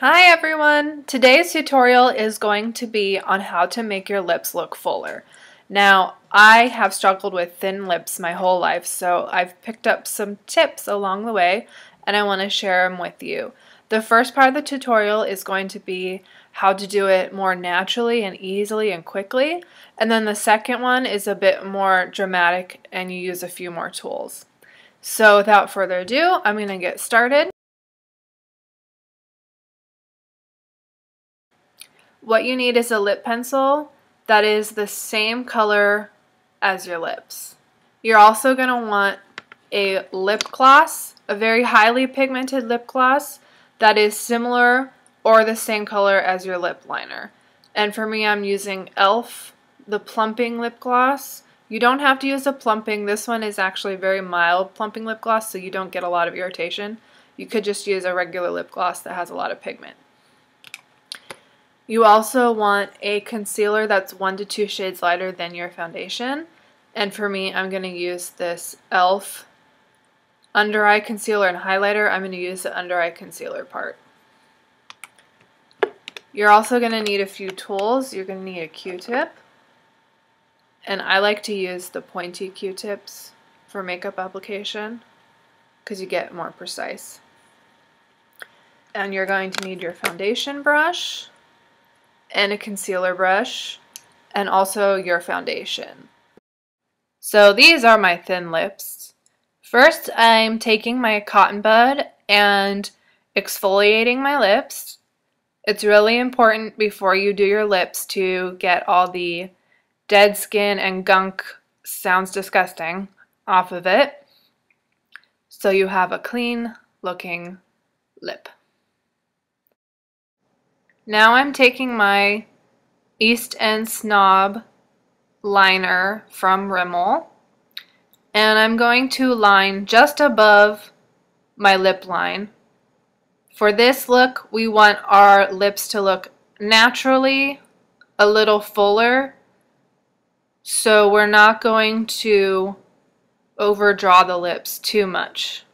Hi everyone! Today's tutorial is going to be on how to make your lips look fuller. Now, I have struggled with thin lips my whole life, so I've picked up some tips along the way and I want to share them with you. The first part of the tutorial is going to be how to do it more naturally and easily and quickly, and then the second one is a bit more dramatic and you use a few more tools. So without further ado, I'm going to get started. What you need is a lip pencil that is the same color as your lips. You're also going to want a lip gloss, a very highly pigmented lip gloss that is similar or the same color as your lip liner. And for me, I'm using e.l.f. the plumping lip gloss. You don't have to use a plumping. This one is actually very mild plumping lip gloss, so you don't get a lot of irritation. You could just use a regular lip gloss that has a lot of pigment. You also want a concealer that's 1 to 2 shades lighter than your foundation. And for me, I'm going to use this e.l.f. under eye concealer and highlighter. I'm going to use the under eye concealer part. You're also going to need a few tools. You're going to need a Q-tip. And I like to use the pointy Q-tips for makeup application because you get more precise. And you're going to need your foundation brush and a concealer brush, and also your foundation. So these are my thin lips. First, I'm taking my cotton bud and exfoliating my lips. It's really important before you do your lips to get all the dead skin and gunk, sounds disgusting, off of it, so you have a clean looking lip. Now I'm taking my East End Snob liner from Rimmel, and I'm going to line just above my lip line. For this look, we want our lips to look naturally a little fuller, so we're not going to overdraw the lips too much.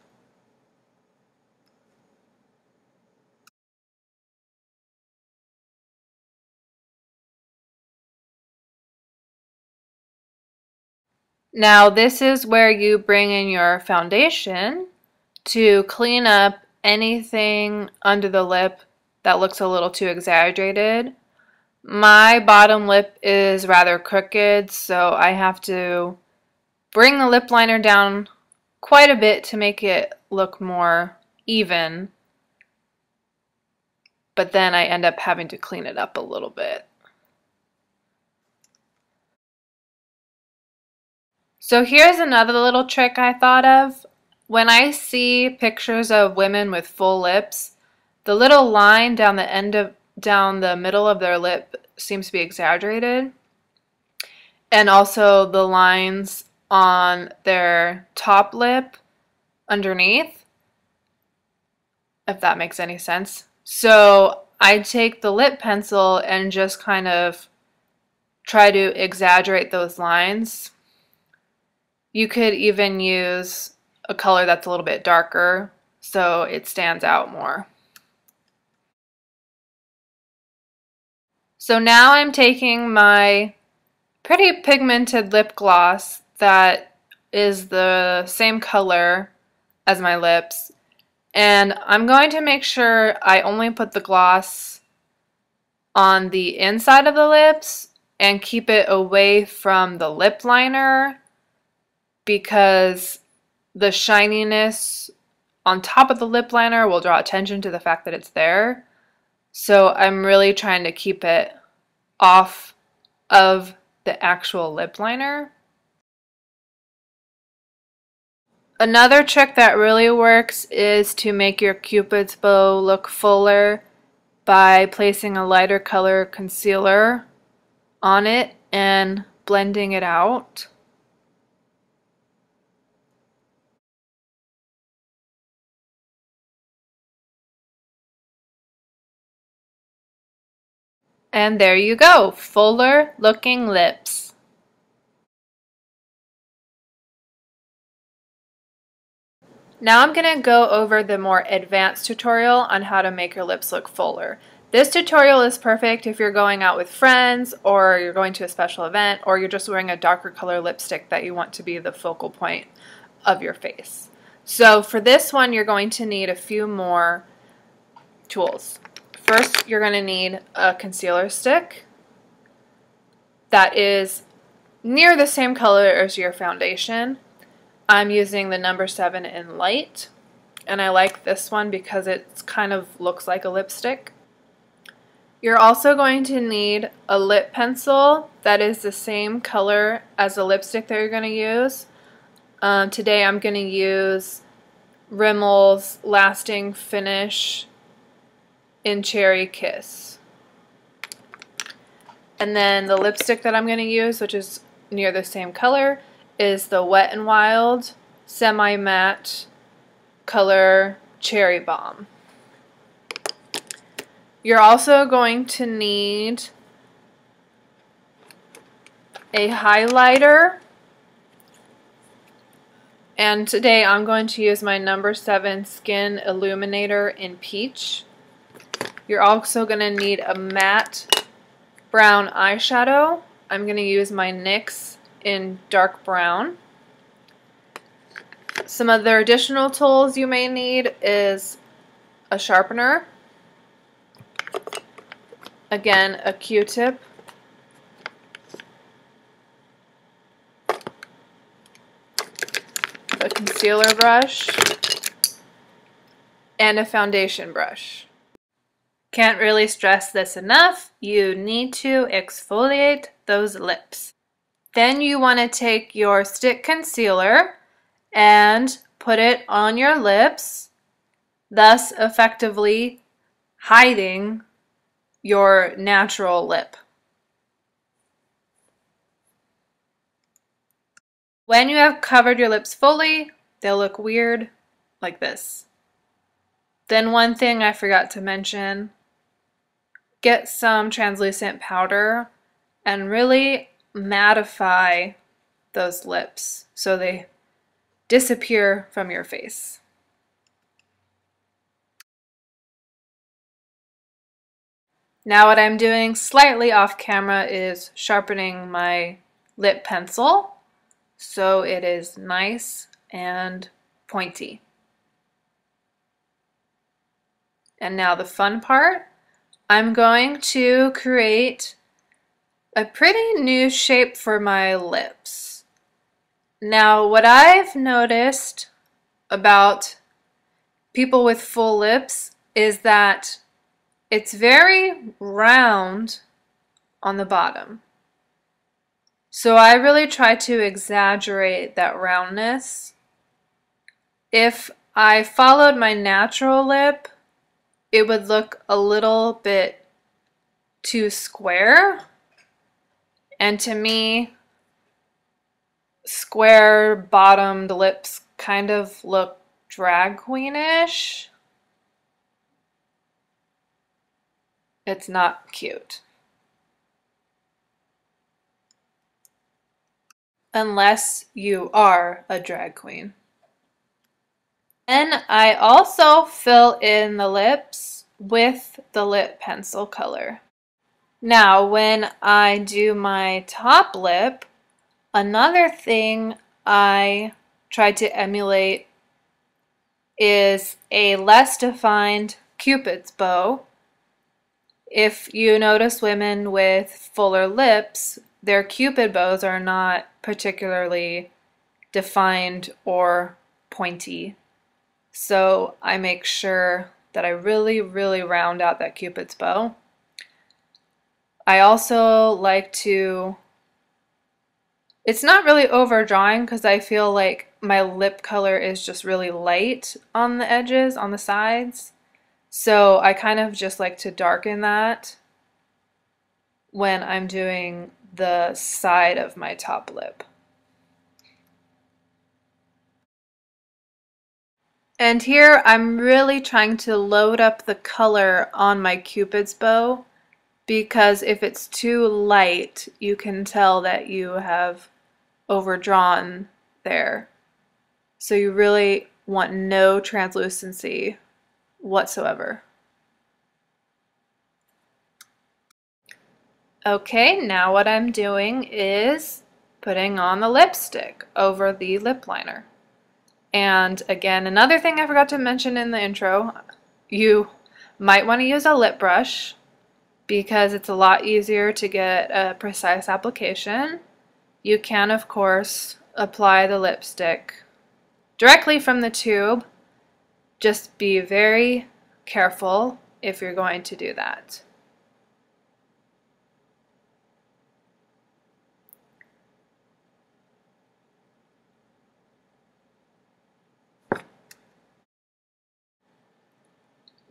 Now this is where you bring in your foundation to clean up anything under the lip that looks a little too exaggerated. My bottom lip is rather crooked, so I have to bring the lip liner down quite a bit to make it look more even, but then I end up having to clean it up a little bit. So here's another little trick I thought of. When I see pictures of women with full lips, the little line down the middle of their lip seems to be exaggerated. And also the lines on their top lip underneath, if that makes any sense. So I take the lip pencil and just kind of try to exaggerate those lines. You could even use a color that's a little bit darker so it stands out more. So now I'm taking my pretty pigmented lip gloss that is the same color as my lips, and I'm going to make sure I only put the gloss on the inside of the lips and keep it away from the lip liner, because the shininess on top of the lip liner will draw attention to the fact that it's there. So I'm really trying to keep it off of the actual lip liner. Another trick that really works is to make your Cupid's bow look fuller by placing a lighter color concealer on it and blending it out. And there you go, fuller looking lips. Now I'm going to go over the more advanced tutorial on how to make your lips look fuller. This tutorial is perfect if you're going out with friends, or you're going to a special event, or you're just wearing a darker color lipstick that you want to be the focal point of your face. So for this one, you're going to need a few more tools. First, you're going to need a concealer stick that is near the same color as your foundation. I'm using the number 7 in light, and I like this one because it kind of looks like a lipstick. You're also going to need a lip pencil that is the same color as the lipstick that you're going to use. Today I'm going to use Rimmel's Lasting Finish in Cherry Kiss. And then the lipstick that I'm going to use, which is near the same color, is the Wet n Wild Semi-Matte Color Cherry Bomb. You're also going to need a highlighter, and today I'm going to use my number 7 Skin Illuminator in Peach. You're also going to need a matte brown eyeshadow. I'm going to use my NYX in dark brown. Some other additional tools you may need is a sharpener, again a Q-tip, a concealer brush, and a foundation brush. Can't really stress this enough, you need to exfoliate those lips. Then you want to take your stick concealer and put it on your lips, thus effectively hiding your natural lip. When you have covered your lips fully, they'll look weird like this. Then one thing I forgot to mention, get some translucent powder and really mattify those lips so they disappear from your face. Now what I'm doing slightly off camera is sharpening my lip pencil so it is nice and pointy. And now the fun part, I'm going to create a pretty new shape for my lips. Now what I've noticed about people with full lips is that it's very round on the bottom. So I really try to exaggerate that roundness. If I followed my natural lip, it would look a little bit too square. And to me, square bottomed lips kind of look drag queenish. It's not cute. Unless you are a drag queen. Then I also fill in the lips with the lip pencil color. Now when I do my top lip, another thing I try to emulate is a less defined Cupid's bow. If you notice women with fuller lips, their Cupid bows are not particularly defined or pointy. So I make sure that I really round out that Cupid's bow. I also like to, it's not really overdrawing because I feel like my lip color is just really light on the edges, on the sides. So I kind of just like to darken that when I'm doing the side of my top lip. And here I'm really trying to load up the color on my Cupid's bow, because if it's too light, you can tell that you have overdrawn there. So you really want no translucency whatsoever. Okay, now what I'm doing is putting on the lipstick over the lip liner. And again, another thing I forgot to mention in the intro, you might want to use a lip brush because it's a lot easier to get a precise application. You can, of course, apply the lipstick directly from the tube. Just be very careful if you're going to do that.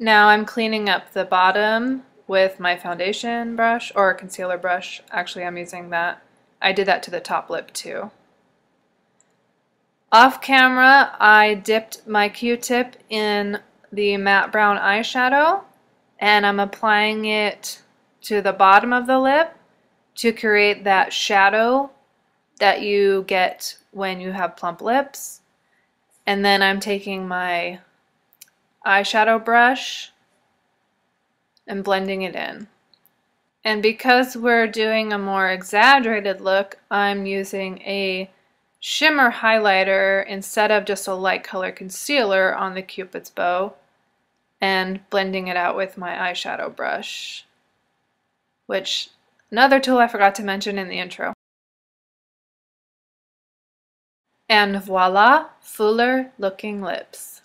Now I'm cleaning up the bottom with my foundation brush or concealer brush. Actually, I'm using that. I did that to the top lip too. Off camera, I dipped my Q-tip in the matte brown eyeshadow and I'm applying it to the bottom of the lip to create that shadow that you get when you have plump lips. And then I'm taking my eyeshadow brush and blending it in. And because we're doing a more exaggerated look, I'm using a shimmer highlighter instead of just a light color concealer on the Cupid's bow and blending it out with my eyeshadow brush, which another tool I forgot to mention in the intro. And voila, fuller looking lips.